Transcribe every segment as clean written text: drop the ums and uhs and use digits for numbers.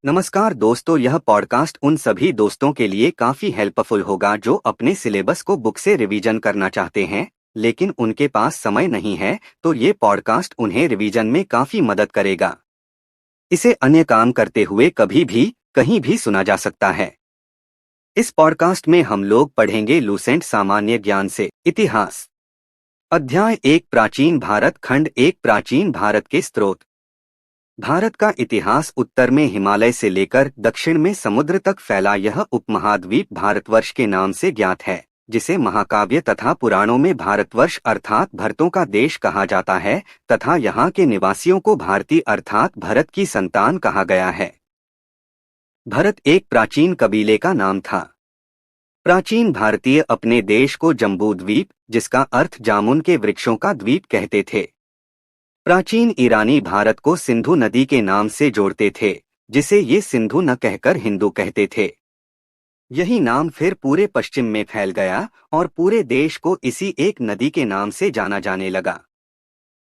नमस्कार दोस्तों, यह पॉडकास्ट उन सभी दोस्तों के लिए काफी हेल्पफुल होगा जो अपने सिलेबस को बुक से रिवीजन करना चाहते हैं लेकिन उनके पास समय नहीं है। तो ये पॉडकास्ट उन्हें रिवीजन में काफी मदद करेगा। इसे अन्य काम करते हुए कभी भी कहीं भी सुना जा सकता है। इस पॉडकास्ट में हम लोग पढ़ेंगे लूसेंट सामान्य ज्ञान से इतिहास। अध्याय 1, प्राचीन भारत खंड 1, प्राचीन भारत के स्रोत। भारत का इतिहास उत्तर में हिमालय से लेकर दक्षिण में समुद्र तक फैला यह उपमहाद्वीप भारतवर्ष के नाम से ज्ञात है, जिसे महाकाव्य तथा पुराणों में भारतवर्ष अर्थात भरतों का देश कहा जाता है तथा यहाँ के निवासियों को भारती अर्थात भरत की संतान कहा गया है। भरत एक प्राचीन कबीले का नाम था। प्राचीन भारतीय अपने देश को जम्बूद्वीप, जिसका अर्थ जामुन के वृक्षों का द्वीप, कहते थे। प्राचीन ईरानी भारत को सिंधु नदी के नाम से जोड़ते थे, जिसे ये सिंधु न कहकर हिंदू कहते थे। यही नाम फिर पूरे पश्चिम में फैल गया और पूरे देश को इसी एक नदी के नाम से जाना जाने लगा।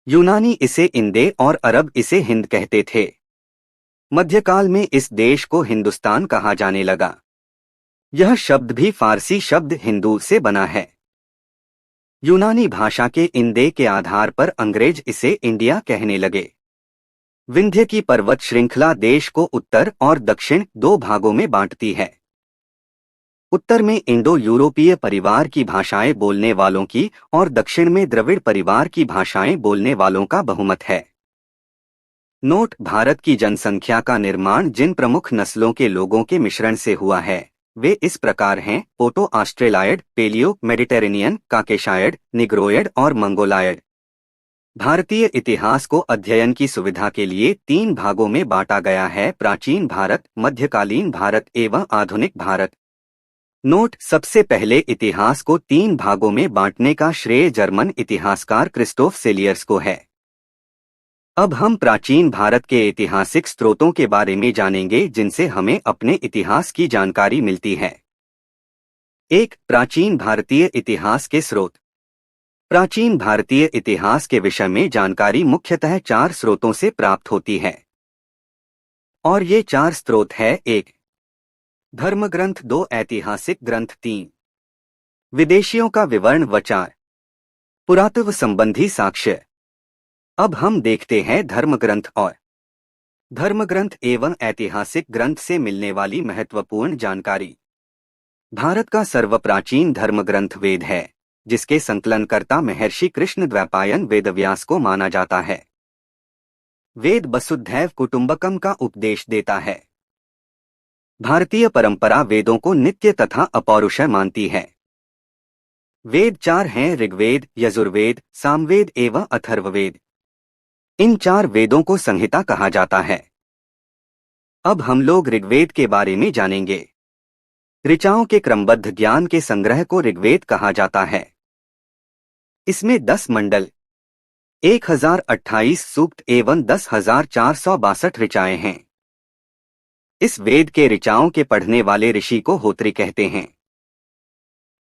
यूनानी इसे इंदे और अरब इसे हिंद कहते थे। मध्यकाल में इस देश को हिंदुस्तान कहा जाने लगा। यह शब्द भी फारसी शब्द हिंदू से बना है। यूनानी भाषा के इंदे के आधार पर अंग्रेज इसे इंडिया कहने लगे। विंध्य की पर्वत श्रृंखला देश को उत्तर और दक्षिण दो भागों में बांटती है। उत्तर में इंडो यूरोपीय परिवार की भाषाएं बोलने वालों की और दक्षिण में द्रविड़ परिवार की भाषाएं बोलने वालों का बहुमत है। नोट: भारत की जनसंख्या का निर्माण जिन प्रमुख नस्लों के लोगों के मिश्रण से हुआ है वे इस प्रकार हैं: पोटो ऑस्ट्रेलायड, पेलियो मेडिटेरेनियन, काकेशायड, निग्रोयड और मंगोलायड। भारतीय इतिहास को अध्ययन की सुविधा के लिए 3 भागों में बांटा गया है: प्राचीन भारत, मध्यकालीन भारत एवं आधुनिक भारत। नोट: सबसे पहले इतिहास को 3 भागों में बांटने का श्रेय जर्मन इतिहासकार क्रिस्टोफ सेलियर्स को है। अब हम प्राचीन भारत के ऐतिहासिक स्रोतों के बारे में जानेंगे जिनसे हमें अपने इतिहास की जानकारी मिलती है। 1. प्राचीन भारतीय इतिहास के स्रोत। प्राचीन भारतीय इतिहास के विषय में जानकारी मुख्यतः 4 स्रोतों से प्राप्त होती है और ये 4 स्रोत है: 1. धर्म ग्रंथ, 2. ऐतिहासिक ग्रंथ, 3. विदेशियों का विवरण व 4. पुरातत्व संबंधी साक्ष्य। अब हम देखते हैं धर्म ग्रंथ और धर्म ग्रंथ एवं ऐतिहासिक ग्रंथ से मिलने वाली महत्वपूर्ण जानकारी। भारत का सर्वप्राचीन धर्म ग्रंथ वेद है, जिसके संकलनकर्ता महर्षि कृष्णद्वैपायन वेदव्यास को माना जाता है। वेद वसुधैव कुटुंबकम का उपदेश देता है। भारतीय परंपरा वेदों को नित्य तथा अपौरुषेय मानती है। वेद 4 हैं: ऋग्वेद, यजुर्वेद, सामवेद एवं अथर्ववेद। इन 4 वेदों को संहिता कहा जाता है। अब हम लोग ऋग्वेद के बारे में जानेंगे। ऋचाओं के क्रमबद्ध ज्ञान के संग्रह को ऋग्वेद कहा जाता है। इसमें 10 मंडल, 1028 सूक्त एवं 10,462 ऋचाएं हैं। इस वेद के ऋचाओं के पढ़ने वाले ऋषि को होत्री कहते हैं।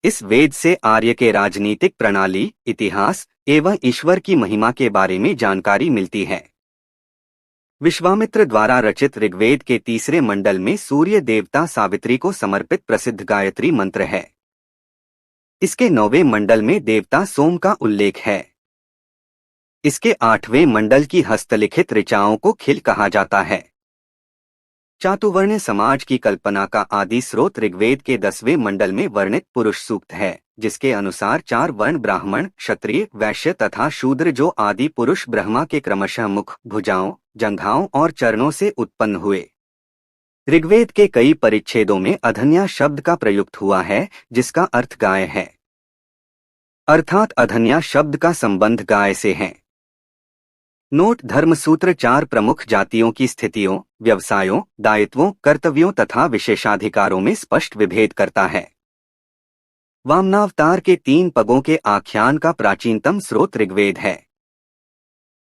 इस वेद से आर्य के राजनीतिक प्रणाली, इतिहास एवं ईश्वर की महिमा के बारे में जानकारी मिलती है। विश्वामित्र द्वारा रचित ऋग्वेद के 3 मंडल में सूर्य देवता सावित्री को समर्पित प्रसिद्ध गायत्री मंत्र है। इसके 9वें मंडल में देवता सोम का उल्लेख है। इसके 8वें मंडल की हस्तलिखित ऋचाओं को खिल कहा जाता है। चातुवर्ण समाज की कल्पना का आदि स्रोत ऋग्वेद के 10वें मंडल में वर्णित पुरुष सूक्त है, जिसके अनुसार 4 वर्ण ब्राह्मण, क्षत्रिय, वैश्य तथा शूद्र जो आदि पुरुष ब्रह्मा के क्रमशः मुख, भुजाओं, जंघाओं और चरणों से उत्पन्न हुए। ऋग्वेद के कई परिच्छेदों में अधन्या शब्द का प्रयुक्त हुआ है, जिसका अर्थ गाय है, अर्थात अधन्या शब्द का संबंध गाय से है। नोट: धर्मसूत्र 4 प्रमुख जातियों की स्थितियों, व्यवसायों, दायित्वों, कर्तव्यों तथा विशेषाधिकारों में स्पष्ट विभेद करता है। वामनावतार के 3 पगों के आख्यान का प्राचीनतम स्रोत ऋग्वेद है।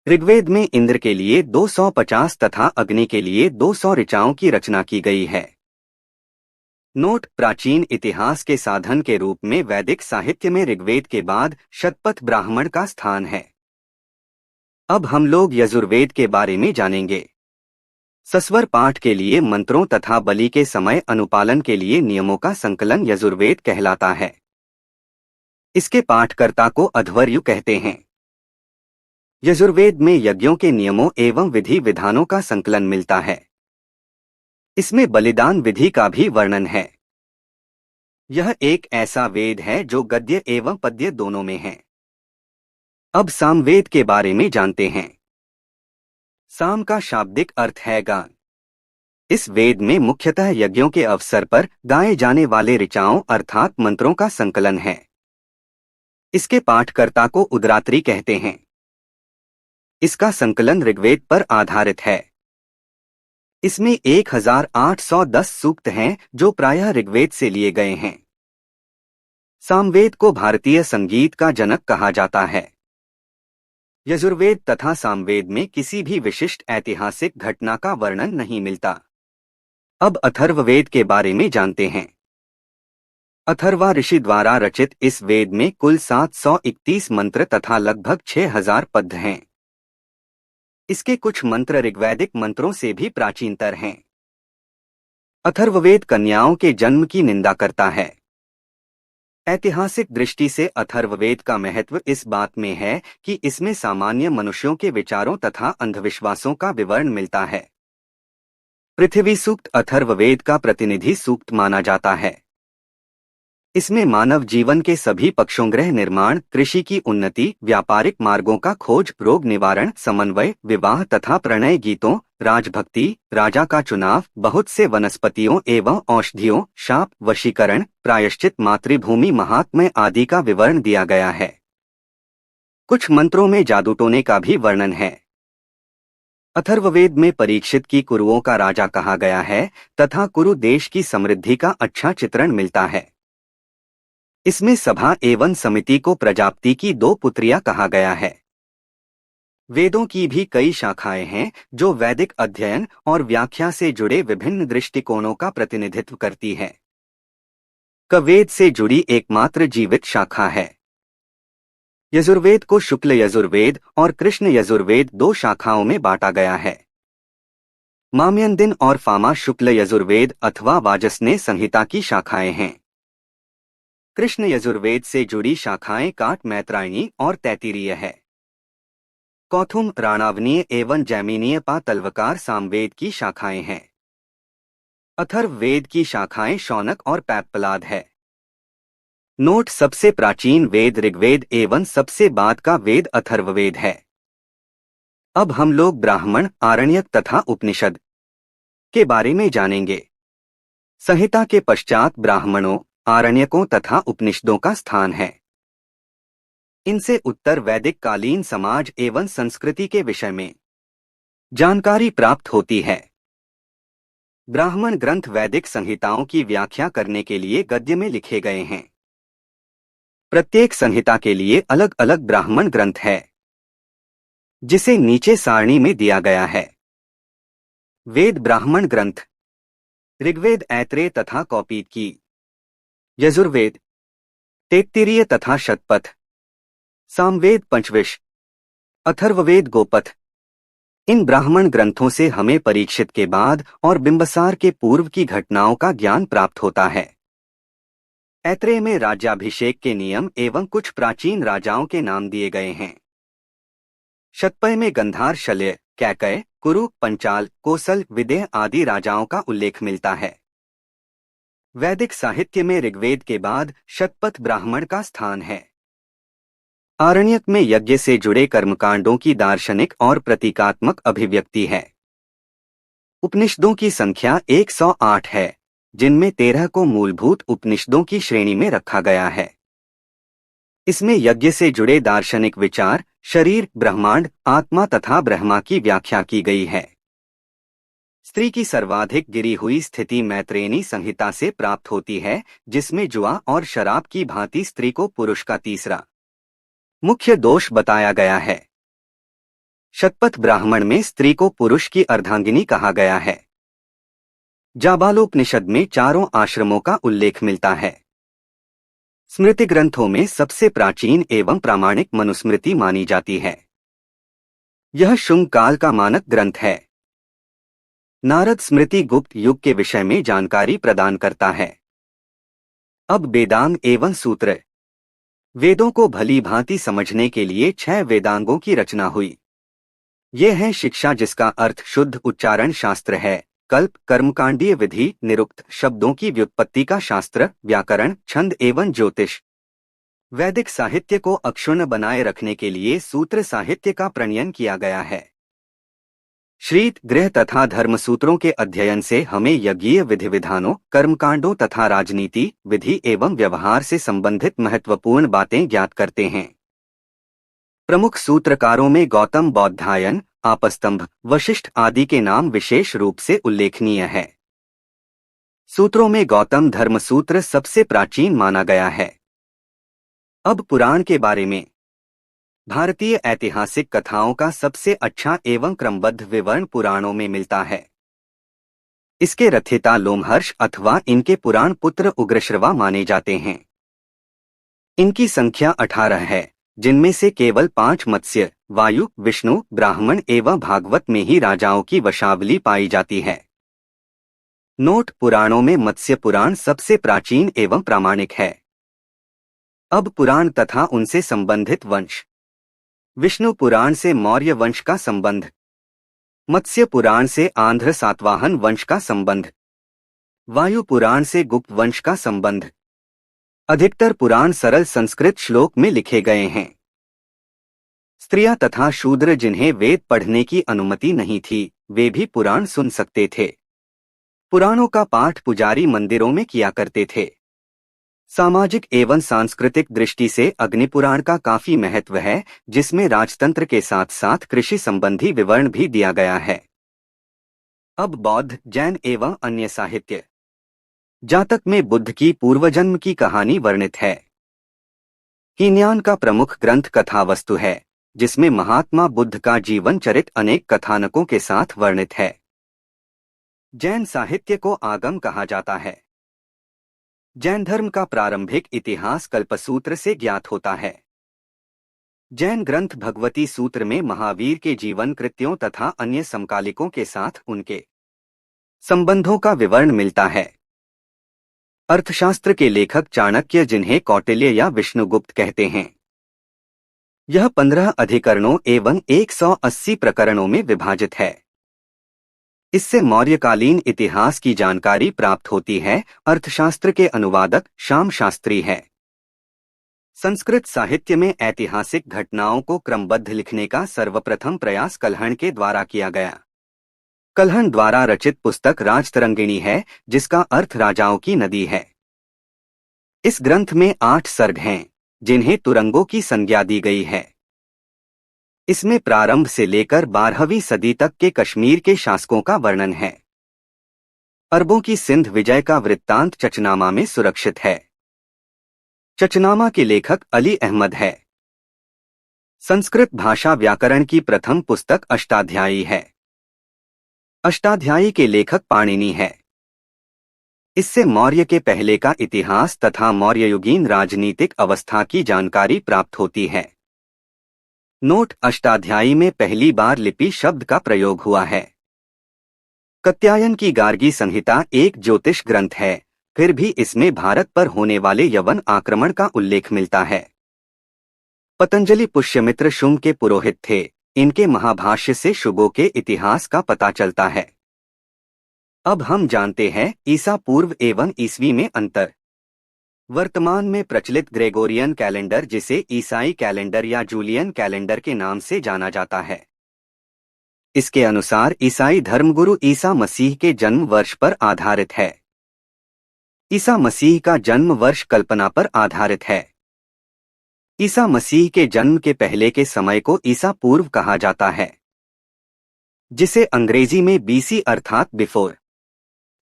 ऋग्वेद में इंद्र के लिए 250 तथा अग्नि के लिए 200 ऋचाओं की रचना की गई है। नोट: प्राचीन इतिहास के साधन के रूप में वैदिक साहित्य में ऋग्वेद के बाद शतपथ ब्राह्मण का स्थान है। अब हम लोग यजुर्वेद के बारे में जानेंगे। सस्वर पाठ के लिए मंत्रों तथा बलि के समय अनुपालन के लिए नियमों का संकलन यजुर्वेद कहलाता है। इसके पाठकर्ता को अध्वर्यु कहते हैं। यजुर्वेद में यज्ञों के नियमों एवं विधि विधानों का संकलन मिलता है। इसमें बलिदान विधि का भी वर्णन है। यह एक ऐसा वेद है जो गद्य एवं पद्य दोनों में है। अब सामवेद के बारे में जानते हैं। साम का शाब्दिक अर्थ है गान। इस वेद में मुख्यतः यज्ञों के अवसर पर गाए जाने वाले ऋचाओं अर्थात मंत्रों का संकलन है। इसके पाठकर्ता को उद्रात्री कहते हैं। इसका संकलन ऋग्वेद पर आधारित है। इसमें 1810 सूक्त हैं जो प्रायः ऋग्वेद से लिए गए हैं। सामवेद को भारतीय संगीत का जनक कहा जाता है। यजुर्वेद तथा सामवेद में किसी भी विशिष्ट ऐतिहासिक घटना का वर्णन नहीं मिलता। अब अथर्ववेद के बारे में जानते हैं। अथर्वा ऋषि द्वारा रचित इस वेद में कुल 731 मंत्र तथा लगभग 6000 पद्य हैं। इसके कुछ मंत्र ऋग्वैदिक मंत्रों से भी प्राचीनतर हैं। अथर्ववेद कन्याओं के जन्म की निंदा करता है। ऐतिहासिक दृष्टि से अथर्ववेद का महत्व इस बात में है कि इसमें सामान्य मनुष्यों के विचारों तथा अंधविश्वासों का विवरण मिलता है। पृथ्वी सूक्त अथर्ववेद का प्रतिनिधि सूक्त माना जाता है। इसमें मानव जीवन के सभी पक्षों गृह निर्माण, कृषि की उन्नति, व्यापारिक मार्गों का खोज, रोग निवारण, समन्वय, विवाह तथा प्रणय गीतों, राजभक्ति, राजा का चुनाव, बहुत से वनस्पतियों एवं औषधियों, शाप, वशीकरण, प्रायश्चित, मातृभूमि महात्म्य आदि का विवरण दिया गया है। कुछ मंत्रों में जादूटोने का भी वर्णन है। अथर्ववेद में परीक्षित की कुरुओं का राजा कहा गया है तथा कुरु देश की समृद्धि का अच्छा चित्रण मिलता है। इसमें सभा एवं समिति को प्रजापति की 2 पुत्रियां कहा गया है। वेदों की भी कई शाखाएं हैं जो वैदिक अध्ययन और व्याख्या से जुड़े विभिन्न दृष्टिकोणों का प्रतिनिधित्व करती है। कवेद से जुड़ी एकमात्र जीवित शाखा है। यजुर्वेद को शुक्ल यजुर्वेद और कृष्ण यजुर्वेद 2 शाखाओं में बांटा गया है। माम्यन्दिन और फामा शुक्ल यजुर्वेद अथवा वाजसनेय संहिता की शाखाएं हैं। कृष्ण यजुर्वेद से जुड़ी शाखाएं काट, मैत्रायणी और तैत्तिरीय है। कौथुम, राणावनीय एवं जैमिनीय पातल्वकार सामवेद की शाखाएं हैं। अथर्ववेद की शाखाएं शौनक और पैप्पलाद है। नोट: सबसे प्राचीन वेद ऋग्वेद एवं सबसे बाद का वेद अथर्ववेद है। अब हम लोग ब्राह्मण, आरण्यक तथा उपनिषद के बारे में जानेंगे। संहिता के पश्चात ब्राह्मणों, आरण्यकों तथा उपनिषदों का स्थान है। इनसे उत्तर वैदिक कालीन समाज एवं संस्कृति के विषय में जानकारी प्राप्त होती है। ब्राह्मण ग्रंथ वैदिक संहिताओं की व्याख्या करने के लिए गद्य में लिखे गए हैं। प्रत्येक संहिता के लिए अलग अलग ब्राह्मण ग्रंथ है, जिसे नीचे सारणी में दिया गया है। वेद ब्राह्मण ग्रंथ: ऋग्वेद ऐत्रेय तथा कौपितकी, यजुर्वेद तैत्तिरीय तथा शतपथ, सामवेद पंचविश, अथर्ववेद गोपथ। इन ब्राह्मण ग्रंथों से हमें परीक्षित के बाद और बिंबसार के पूर्व की घटनाओं का ज्ञान प्राप्त होता है। ऐत्रेय में राज्याभिषेक के नियम एवं कुछ प्राचीन राजाओं के नाम दिए गए हैं। शतपथ में गंधार, शल्य, कैकय, कुरु, पंचाल, कोसल, विदेह आदि राजाओं का उल्लेख मिलता है। वैदिक साहित्य में ऋग्वेद के बाद शतपथ ब्राह्मण का स्थान है। आरण्यक में यज्ञ से जुड़े कर्मकांडों की दार्शनिक और प्रतीकात्मक अभिव्यक्ति है। उपनिषदों की संख्या 108 है, जिनमें 13 को मूलभूत उपनिषदों की श्रेणी में रखा गया है। इसमें यज्ञ से जुड़े दार्शनिक विचार, शरीर, ब्रह्मांड, आत्मा तथा ब्रह्मा की व्याख्या की गई है। स्त्री की सर्वाधिक गिरी हुई स्थिति मैत्रेयणी संहिता से प्राप्त होती है, जिसमें जुआ और शराब की भांति स्त्री को पुरुष का तीसरा मुख्य दोष बताया गया है। शतपथ ब्राह्मण में स्त्री को पुरुष की अर्धांगिनी कहा गया है। जाबालोपनिषद में 4 आश्रमों का उल्लेख मिलता है। स्मृति ग्रंथों में सबसे प्राचीन एवं प्रामाणिक मनुस्मृति मानी जाती है। यह शुंग काल का मानक ग्रंथ है। नारद स्मृति गुप्त युग के विषय में जानकारी प्रदान करता है। अब वेदांग एवं सूत्र। वेदों को भली भांति समझने के लिए 6 वेदांगों की रचना हुई। ये है शिक्षा, जिसका अर्थ शुद्ध उच्चारण शास्त्र है, कल्प कर्मकांडीय विधि, निरुक्त शब्दों की व्युत्पत्ति का शास्त्र, व्याकरण, छंद एवं ज्योतिष। वैदिक साहित्य को अक्षुण्ण बनाए रखने के लिए सूत्र साहित्य का प्रणयन किया गया है। शीत गृह तथा धर्मसूत्रों के अध्ययन से हमें यज्ञीय विधि विधानों, कर्मकांडों तथा राजनीति, विधि एवं व्यवहार से संबंधित महत्वपूर्ण बातें ज्ञात करते हैं। प्रमुख सूत्रकारों में गौतम बौद्धायन, आपस्तंभ, वशिष्ठ आदि के नाम विशेष रूप से उल्लेखनीय है। सूत्रों में गौतम धर्मसूत्र सबसे प्राचीन माना गया है। अब पुराण के बारे में। भारतीय ऐतिहासिक कथाओं का सबसे अच्छा एवं क्रमबद्ध विवरण पुराणों में मिलता है। इसके रचयिता लोमहर्ष अथवा इनके पुराण पुत्र उग्रश्रवा माने जाते हैं। इनकी संख्या 18 है, जिनमें से केवल 5 मत्स्य, वायु, विष्णु, ब्राह्मण एवं भागवत में ही राजाओं की वंशावली पाई जाती है। नोट: पुराणों में मत्स्य पुराण सबसे प्राचीन एवं प्रामाणिक है। अब पुराण तथा उनसे संबंधित वंश। विष्णु पुराण से मौर्य वंश का संबंध, मत्स्य पुराण से आंध्र सातवाहन वंश का संबंध, वायु पुराण से गुप्त वंश का संबंध। अधिकतर पुराण सरल संस्कृत श्लोक में लिखे गए हैं। स्त्रियां तथा शूद्र जिन्हें वेद पढ़ने की अनुमति नहीं थी, वे भी पुराण सुन सकते थे। पुराणों का पाठ पुजारी मंदिरों में किया करते थे। सामाजिक एवं सांस्कृतिक दृष्टि से अग्निपुराण का काफी महत्व है, जिसमें राजतंत्र के साथ साथ कृषि संबंधी विवरण भी दिया गया है। अब बौद्ध, जैन एवं अन्य साहित्य। जातक में बुद्ध की पूर्वजन्म की कहानी वर्णित है। हीनयान का प्रमुख ग्रंथ कथावस्तु है, जिसमें महात्मा बुद्ध का जीवन चरित अनेक कथानकों के साथ वर्णित है। जैन साहित्य को आगम कहा जाता है। जैन धर्म का प्रारंभिक इतिहास कल्पसूत्र से ज्ञात होता है। जैन ग्रंथ भगवती सूत्र में महावीर के जीवन कृत्यों तथा अन्य समकालिकों के साथ उनके संबंधों का विवरण मिलता है। अर्थशास्त्र के लेखक चाणक्य, जिन्हें कौटिल्य या विष्णुगुप्त कहते हैं, यह 15 अधिकरणों एवं 180 प्रकरणों में विभाजित है। इससे मौर्यकालीन इतिहास की जानकारी प्राप्त होती है। अर्थशास्त्र के अनुवादक श्याम शास्त्री है। संस्कृत साहित्य में ऐतिहासिक घटनाओं को क्रमबद्ध लिखने का सर्वप्रथम प्रयास कल्हण के द्वारा किया गया। कल्हण द्वारा रचित पुस्तक राजतरंगिणी है, जिसका अर्थ राजाओं की नदी है। इस ग्रंथ में 8 सर्ग हैं, जिन्हें तुरंगों की संज्ञा दी गई है। इसमें प्रारंभ से लेकर 12वीं सदी तक के कश्मीर के शासकों का वर्णन है। अरबों की सिंध विजय का वृत्तांत चचनामा में सुरक्षित है। चचनामा के लेखक अली अहमद है। संस्कृत भाषा व्याकरण की प्रथम पुस्तक अष्टाध्यायी है। अष्टाध्यायी के लेखक पाणिनि है। इससे मौर्य के पहले का इतिहास तथा मौर्ययुगीन राजनीतिक अवस्था की जानकारी प्राप्त होती है। नोट: अष्टाध्यायी में पहली बार लिपि शब्द का प्रयोग हुआ है। कात्यायन की गार्गी संहिता एक ज्योतिष ग्रंथ है, फिर भी इसमें भारत पर होने वाले यवन आक्रमण का उल्लेख मिलता है। पतंजलि पुष्यमित्र शुंग के पुरोहित थे। इनके महाभाष्य से शुगों के इतिहास का पता चलता है। अब हम जानते हैं ईसा पूर्व एवं ईसवी में अंतर। वर्तमान में प्रचलित ग्रेगोरियन कैलेंडर, जिसे ईसाई कैलेंडर या जूलियन कैलेंडर के नाम से जाना जाता है, इसके अनुसार ईसाई धर्मगुरु ईसा मसीह के जन्म वर्ष पर आधारित है। ईसा मसीह का जन्म वर्ष कल्पना पर आधारित है। ईसा मसीह के जन्म के पहले के समय को ईसा पूर्व कहा जाता है, जिसे अंग्रेजी में बीसी अर्थात before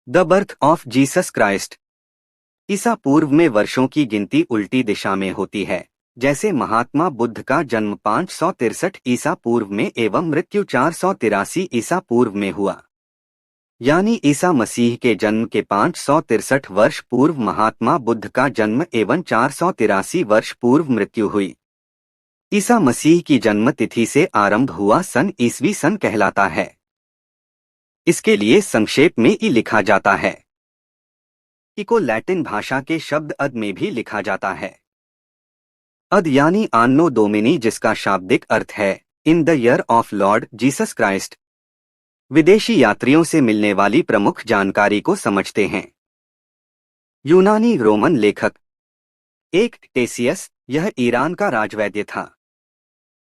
the birth of Jesus Christ. ईसा पूर्व में वर्षों की गिनती उल्टी दिशा में होती है, जैसे महात्मा बुद्ध का जन्म 563 ईसा पूर्व में एवं मृत्यु 483 ईसा पूर्व में हुआ। यानी ईसा मसीह के जन्म के 563 वर्ष पूर्व महात्मा बुद्ध का जन्म एवं 483 वर्ष पूर्व मृत्यु हुई। ईसा मसीह की जन्म तिथि से आरंभ हुआ सन ईसवी सन कहलाता है। इसके लिए संक्षेप में ई लिखा जाता है। ई को लैटिन भाषा के शब्द अद में भी लिखा जाता है। अद यानी आन्नो डोमिनी, जिसका शाब्दिक अर्थ है in the year of Lord Jesus Christ. विदेशी यात्रियों से मिलने वाली प्रमुख जानकारी को समझते हैं। यूनानी रोमन लेखक एक टेसियस, यह ईरान का राजवैद्य था।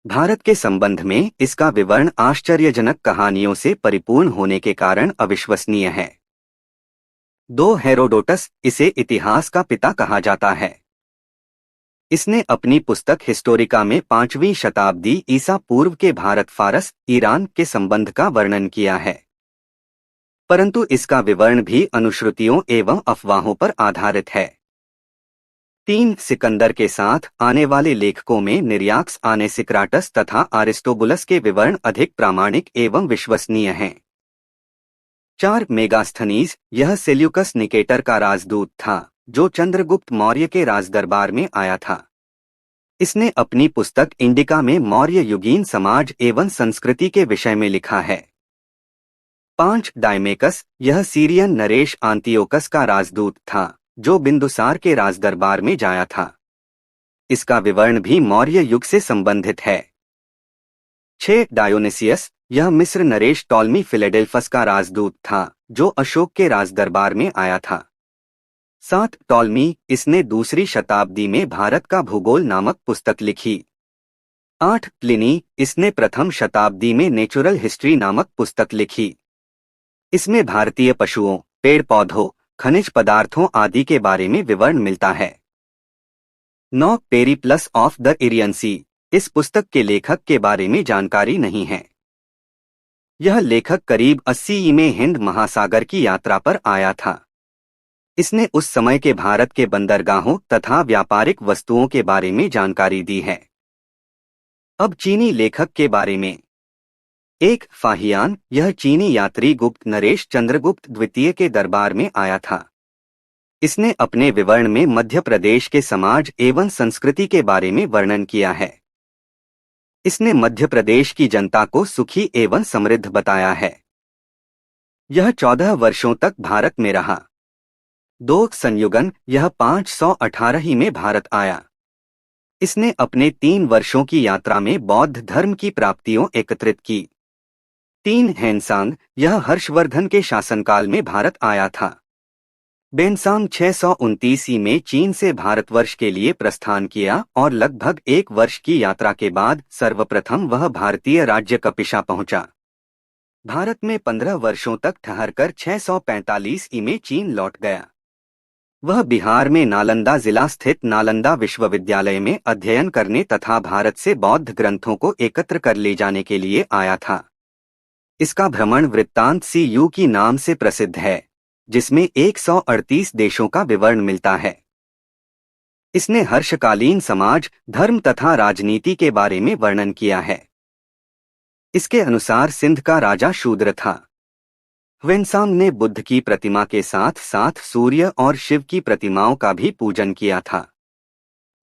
भारत के संबंध में इसका विवरण आश्चर्यजनक कहानियों से परिपूर्ण होने के कारण अविश्वसनीय है। 2 हेरोडोटस, इसे इतिहास का पिता कहा जाता है। इसने अपनी पुस्तक हिस्टोरिका में 5वीं शताब्दी ईसा पूर्व के भारत फारस ईरान के संबंध का वर्णन किया है, परंतु इसका विवरण भी अनुश्रुतियों एवं अफवाहों पर आधारित है। 3 सिकंदर के साथ आने वाले लेखकों में निर्याक्स, आनेसिक्राटस तथा अरिस्टोबुलस के विवरण अधिक प्रामाणिक एवं विश्वसनीय हैं। 4 मेगास्थनीज, यह सेल्यूकस निकेटर का राजदूत था जो चंद्रगुप्त मौर्य के राजदरबार में आया था। इसने अपनी पुस्तक इंडिका में मौर्य युगीन समाज एवं संस्कृति के विषय में लिखा है। 5 डायमेकस, यह सीरियन नरेश आंतियोकस का राजदूत था जो बिंदुसार के राजदरबार में जाया था। इसका विवरण भी मौर्य युग से संबंधित है। 6 डायोनिसियस, यह मिस्र नरेश टॉलमी फिलेडेल्फस का राजदूत था जो अशोक के राजदरबार में आया था। 7 टॉलमी, इसने दूसरी शताब्दी में भारत का भूगोल नामक पुस्तक लिखी। 8 प्लिनी, इसने प्रथम शताब्दी में नेचुरल हिस्ट्री नामक पुस्तक लिखी। इसमें भारतीय पशुओं, पेड़ पौधों, खनिज पदार्थों आदि के बारे में विवरण मिलता है। 9 पेरिप्लस ऑफ द इरियन सी, इस पुस्तक के लेखक के बारे में जानकारी नहीं है। यह लेखक करीब 80 में हिंद महासागर की यात्रा पर आया था। इसने उस समय के भारत के बंदरगाहों तथा व्यापारिक वस्तुओं के बारे में जानकारी दी है। अब चीनी लेखक के बारे में। 1 फाहियान, यह चीनी यात्री गुप्त नरेश चंद्रगुप्त द्वितीय के दरबार में आया था। इसने अपने विवरण में मध्य प्रदेश के समाज एवं संस्कृति के बारे में वर्णन किया है। इसने मध्य प्रदेश की जनता को सुखी एवं समृद्ध बताया है। यह 14 वर्षों तक भारत में रहा। 2 संयुगन, यह 518 में भारत आया। इसने अपने 3 वर्षों की यात्रा में बौद्ध धर्म की प्राप्तियों एकत्रित की। 3 हेनसांग, यह हर्षवर्धन के शासनकाल में भारत आया था। बेनसांग 629 में चीन से भारतवर्ष के लिए प्रस्थान किया और लगभग 1 वर्ष की यात्रा के बाद सर्वप्रथम वह भारतीय राज्य कपिशा पहुंचा। भारत में 15 वर्षों तक ठहरकर 645 में चीन लौट गया। वह बिहार में नालंदा जिला स्थित नालंदा विश्वविद्यालय में अध्ययन करने तथा भारत से बौद्ध ग्रंथों को एकत्र कर ले जाने के लिए आया था। इसका भ्रमण वृत्तांत CU की नाम से प्रसिद्ध है, जिसमें 138 देशों का विवरण मिलता है। इसने हर्षकालीन समाज, धर्म तथा राजनीति के बारे में वर्णन किया है। इसके अनुसार सिंध का राजा शूद्र था। ह्वेनसांग ने बुद्ध की प्रतिमा के साथ साथ सूर्य और शिव की प्रतिमाओं का भी पूजन किया था।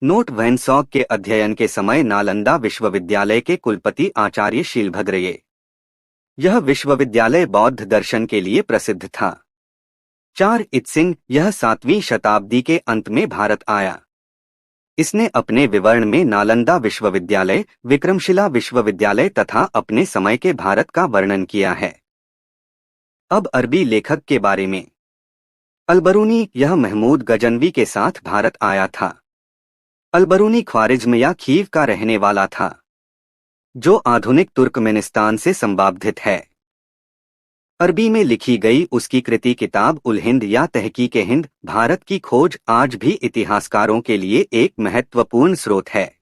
नोट: ह्वेनसांग के अध्ययन के समय नालंदा विश्वविद्यालय के कुलपति आचार्य शीलभद्र। यह विश्वविद्यालय बौद्ध दर्शन के लिए प्रसिद्ध था। 4 इत्सिंग, यह 7वीं शताब्दी के अंत में भारत आया। इसने अपने विवरण में नालंदा विश्वविद्यालय, विक्रमशिला विश्वविद्यालय तथा अपने समय के भारत का वर्णन किया है। अब अरबी लेखक के बारे में। अलबरूनी, यह महमूद गजनवी के साथ भारत आया था। अलबरूनी ख्वारिज्म या खीव का रहने वाला था, जो आधुनिक तुर्कमेनिस्तान से संबंधित है। अरबी में लिखी गई उसकी कृति किताब उल हिंद या तहकीक हिंद, भारत की खोज, आज भी इतिहासकारों के लिए एक महत्वपूर्ण स्रोत है।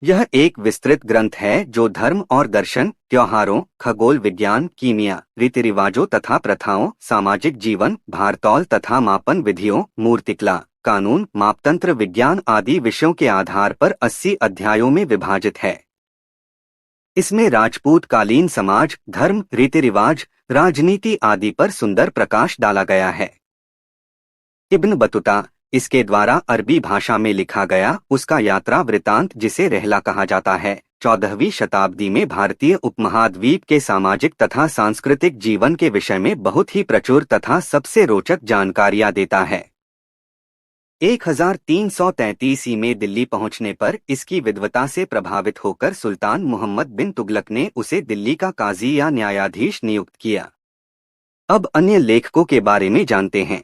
यह एक विस्तृत ग्रंथ है जो धर्म और दर्शन, त्योहारों, खगोल विज्ञान, कीमिया, रीति रिवाजों तथा प्रथाओं, सामाजिक जीवन, भारतौल तथा मापन विधियों, मूर्तिकला, कानून, मापतंत्र विज्ञान आदि विषयों के आधार पर 80 अध्यायों में विभाजित है। इसमें राजपूत कालीन समाज, धर्म, रीति रिवाज, राजनीति आदि पर सुंदर प्रकाश डाला गया है। इब्न बतूता, इसके द्वारा अरबी भाषा में लिखा गया उसका यात्रा वृतांत, जिसे रहला कहा जाता है, 14वीं शताब्दी में भारतीय उपमहाद्वीप के सामाजिक तथा सांस्कृतिक जीवन के विषय में बहुत ही प्रचुर तथा सबसे रोचक जानकारियां देता है। 1333 में दिल्ली पहुंचने पर इसकी विद्वता से प्रभावित होकर सुल्तान मोहम्मद बिन तुगलक ने उसे दिल्ली का काजी या न्यायाधीश नियुक्त किया। अब अन्य लेखकों के बारे में जानते हैं।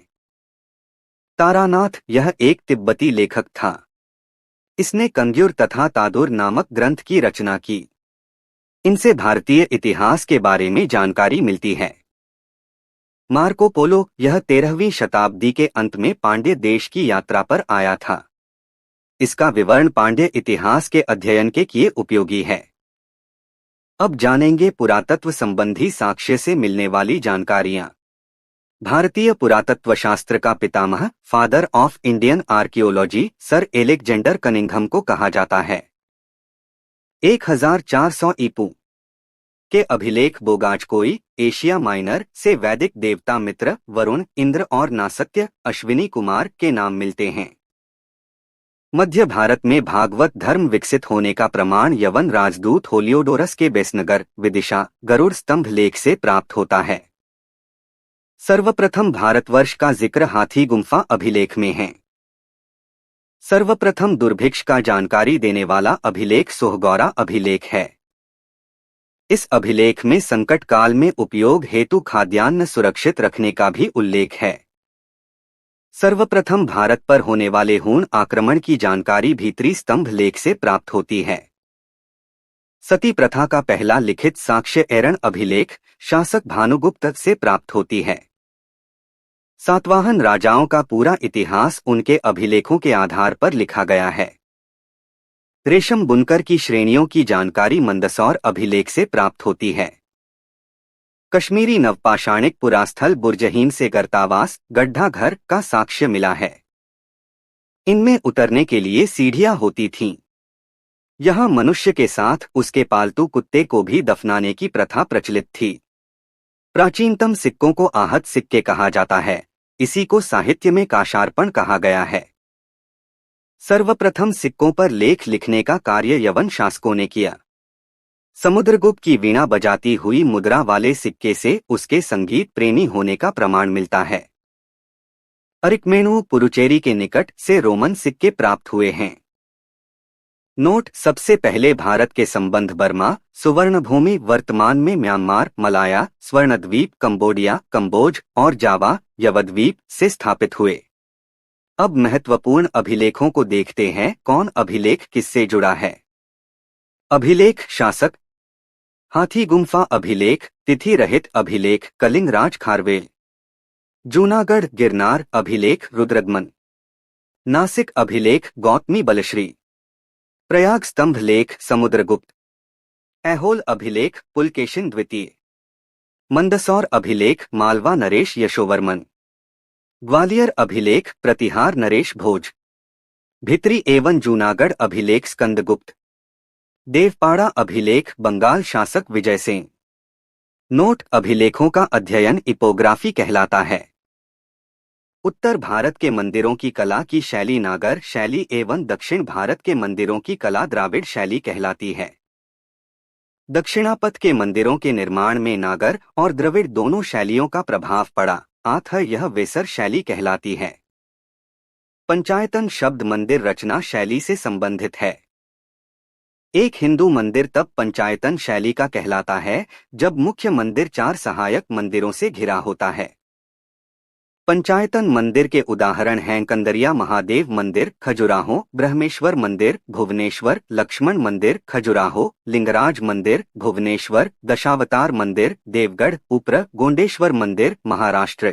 तारानाथ, यह एक तिब्बती लेखक था। इसने कंग्युर तथा तादुर नामक ग्रंथ की रचना की। इनसे भारतीय इतिहास के बारे में जानकारी मिलती है। मार्को पोलो, यह 13वीं शताब्दी के अंत में पांड्य देश की यात्रा पर आया था। इसका विवरण पांड्य इतिहास के अध्ययन के लिए उपयोगी है। अब जानेंगे पुरातत्व संबंधी साक्ष्य से मिलने वाली जानकारियां। भारतीय पुरातत्व शास्त्र का पितामह, father of Indian archaeology, sir Alexander Cunningham को कहा जाता है। 1400 ईपू के अभिलेख बोगाजकोई, एशिया माइनर से वैदिक देवता मित्र, वरुण, इंद्र और नासत्य, अश्विनी कुमार के नाम मिलते हैं। मध्य भारत में भागवत धर्म विकसित होने का प्रमाण यवन राजदूत होलियोडोरस के बेसनगर, विदिशा, गरुड़ स्तंभ लेख से प्राप्त होता है। सर्वप्रथम भारतवर्ष का जिक्र हाथी गुम्फा अभिलेख में है। सर्वप्रथम दुर्भिक्ष का जानकारी देने वाला अभिलेख सोहगौरा अभिलेख है। इस अभिलेख में संकट काल में उपयोग हेतु खाद्यान्न सुरक्षित रखने का भी उल्लेख है। सर्वप्रथम भारत पर होने वाले हूण आक्रमण की जानकारी भीतरी स्तंभ लेख से प्राप्त होती है। सती प्रथा का पहला लिखित साक्ष्य एरण अभिलेख, शासक भानुगुप्त से प्राप्त होती है। सातवाहन राजाओं का पूरा इतिहास उनके अभिलेखों के आधार पर लिखा गया है। रेशम बुनकर की श्रेणियों की जानकारी मंदसौर अभिलेख से प्राप्त होती है। कश्मीरी नवपाषाणिक पुरास्थल बुर्जहीन से गर्तावास, गड्ढा घर का साक्ष्य मिला है। इनमें उतरने के लिए सीढ़ियां होती थीं। यहाँ मनुष्य के साथ उसके पालतू कुत्ते को भी दफनाने की प्रथा प्रचलित थी। प्राचीनतम सिक्कों को आहत सिक्के कहा जाता है। इसी को साहित्य में काशार्पण कहा गया है। सर्वप्रथम सिक्कों पर लेख लिखने का कार्य यवन शासकों ने किया। समुद्रगुप्त की वीणा बजाती हुई मुद्रा वाले सिक्के से उसके संगीत प्रेमी होने का प्रमाण मिलता है। अरिकमेणु पुरुचेरी के निकट से रोमन सिक्के प्राप्त हुए हैं। नोट, सबसे पहले भारत के संबंध बर्मा, सुवर्णभूमि वर्तमान में म्यांमार, मलाया, स्वर्णद्वीप, कंबोडिया, कंबोज और जावा, यवद्वीप से स्थापित हुए। अब महत्वपूर्ण अभिलेखों को देखते हैं। कौन अभिलेख किससे जुड़ा है? अभिलेख शासक, हाथी गुम्फा अभिलेख, तिथि रहित अभिलेख, कलिंगराज खारवेल। जूनागढ़ गिरनार अभिलेख, रुद्रगमन। नासिक अभिलेख, गौतमी बलश्री। प्रयाग स्तंभ लेख, समुद्रगुप्त। ऐहोल अभिलेख, पुलकेशिन द्वितीय। मंदसौर अभिलेख, मालवा नरेश यशोवर्मन। ग्वालियर अभिलेख, प्रतिहार नरेश भोज। भित्री एवं जूनागढ़ अभिलेख, स्कंदगुप्त। देवपाड़ा अभिलेख, बंगाल शासक विजयसेन। नोट, अभिलेखों का अध्ययन इपोग्राफी कहलाता है। उत्तर भारत के मंदिरों की कला की शैली नागर शैली एवं दक्षिण भारत के मंदिरों की कला द्राविड़ शैली कहलाती है। दक्षिणापथ के मंदिरों के निर्माण में नागर और द्रविड़ दोनों शैलियों का प्रभाव पड़ा, अतः यह वेसर शैली कहलाती है। पंचायतन शब्द मंदिर रचना शैली से संबंधित है। एक हिंदू मंदिर तब पंचायतन शैली का कहलाता है जब मुख्य मंदिर 4 सहायक मंदिरों से घिरा होता है। पंचायतन मंदिर के उदाहरण हैं कंदरिया महादेव मंदिर, खजुराहो, ब्रह्मेश्वर मंदिर, भुवनेश्वर, लक्ष्मण मंदिर, खजुराहो, लिंगराज मंदिर, भुवनेश्वर, दशावतार मंदिर, देवगढ़, उप्र, गोंडेश्वर मंदिर, महाराष्ट्र।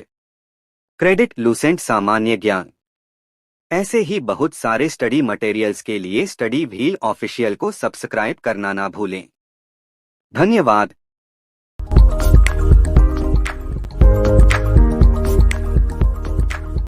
क्रेडिट लूसेंट सामान्य ज्ञान। ऐसे ही बहुत सारे स्टडी मटेरियल्स के लिए स्टडी व्हील ऑफिशियल को सब्सक्राइब करना ना भूलें। धन्यवाद।